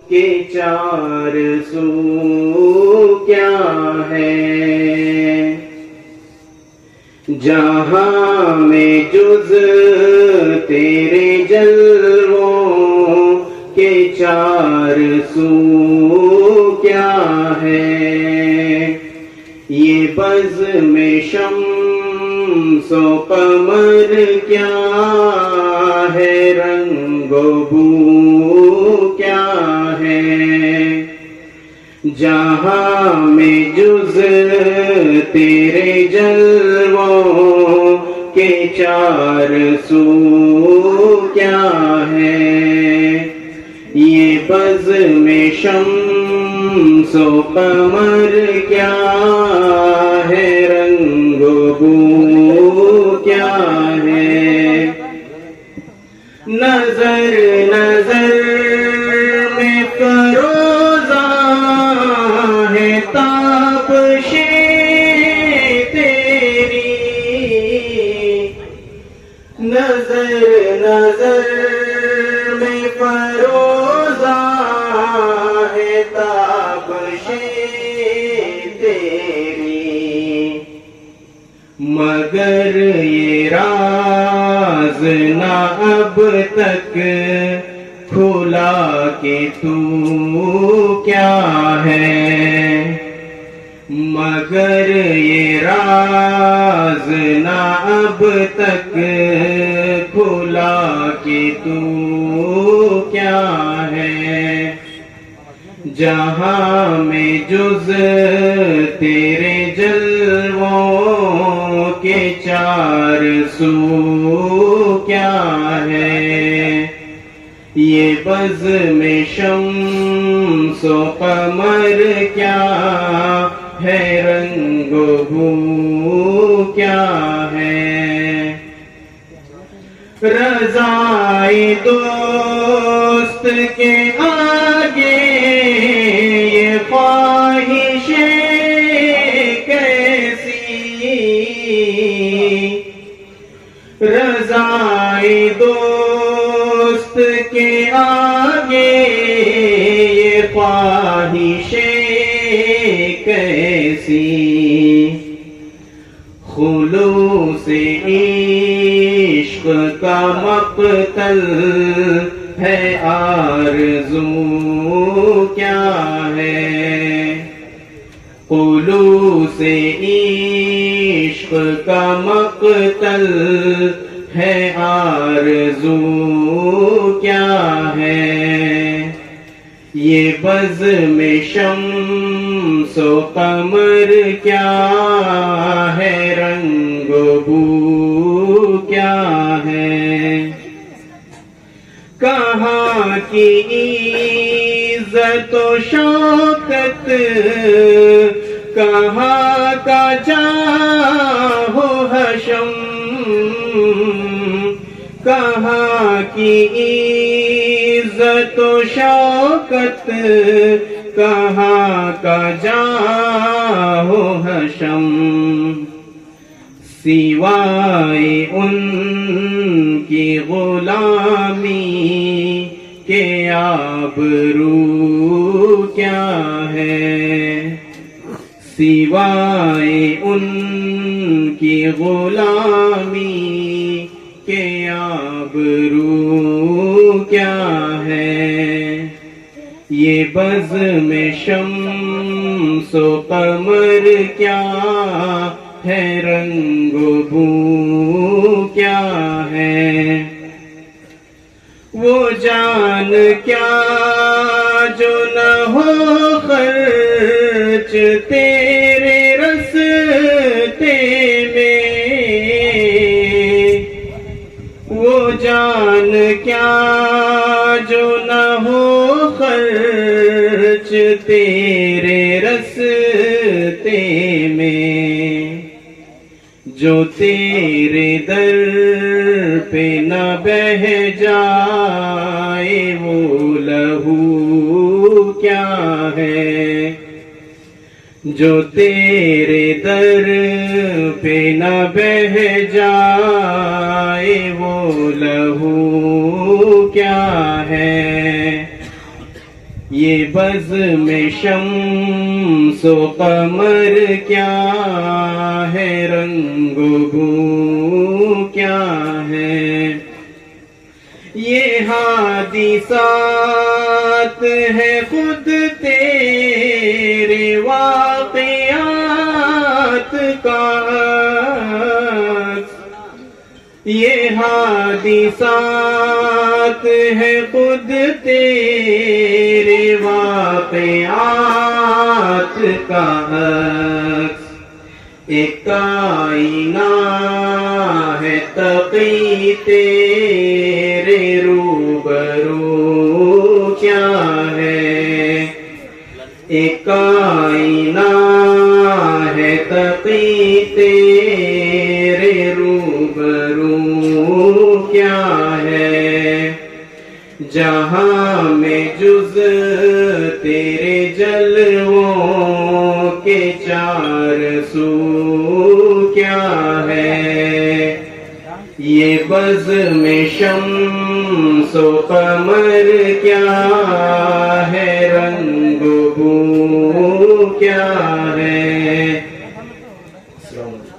کہ چار سو کیا ہے؟ جہاں میں جز تیرے جلووں کے چار سو کیا ہے؟ یہ بزم شمس و قمر کیا ہے؟ رنگ و بو کیا ہے؟ جہاں میں جز تیرے جلووں کے چار سو کیا ہے؟ یہ بزم شمس و قمر کیا ہے؟ رنگ و بو کیا ہے؟ نظر نظر میں فروزاں ہے تابش تیری، نظر نظر میں فروزاں ہے تابش تیری، مگر یہ راز نہ اب تک کھلا کہ تو کیا ہے؟ مگر یہ راز نہ اب تک کھلا کہ تو کیا ہے؟ جہاں میں جز تیرے جلووں کے چار سو کیا ہے؟ یہ بزم شمس و قمر کیا ہے؟ رنگ و بو کیا ہے؟ رضائے دوست کے آگے یہ خواہشیں کیسی؟ رضائے دوست کے آگے یہ خواہشیں کیسی؟ خلوص عشق کا مقتل ہے، آرزو کیا ہے؟ خلوص عشق کا مقتل ہے، آرزو کیا ہے؟ یہ بزم شمس و قمر کیا ہے؟ رنگ و بو کیا ہے؟ کہاں کی عزت و شوکت، کہاں کا جاہ و حشم، کہاں کی عزت و شوکت، کہاں کا جاہ و حشم، سوائے ان کی غلامی کے آبرو کیا ہے؟ سوائے ان کی غلامی کے آبرو کیا ہے؟ یہ بزم شمس و قمر کیا ہے؟ رنگ و بو کیا ہے؟ وہ جان کیا جو نہ ہو خرچ تیرے رستے میں، وہ جان کیا جو نہ ہو خرچ تیرے رستے میں، جو تیرے در پہ نہ بہہ جائے وہ لہو کیا ہے؟ جو تیرے در پہ نہ بہہ جائے وہ لہو کیا ہے؟ یہ بز میں شمس و قمر کیا ہے، رنگ و بو کیا ہے، یہ حادثات ہے خود تیرے واقعات کا عکس، یہ حادثات ہے خود تیرے واقعات کا عکس، ایک آئینہ ہے تقی تیرے روبرو کیا ہے، ایک آئینہ ہے تقی تیرے روبرو کیا ہے، جہاں میں جز تیرے جلووں کے چار سو کیا ہے، یہ بز میں شمس و قمر کیا ہے، رنگ و بو کیا ہے۔ السلام علیکم۔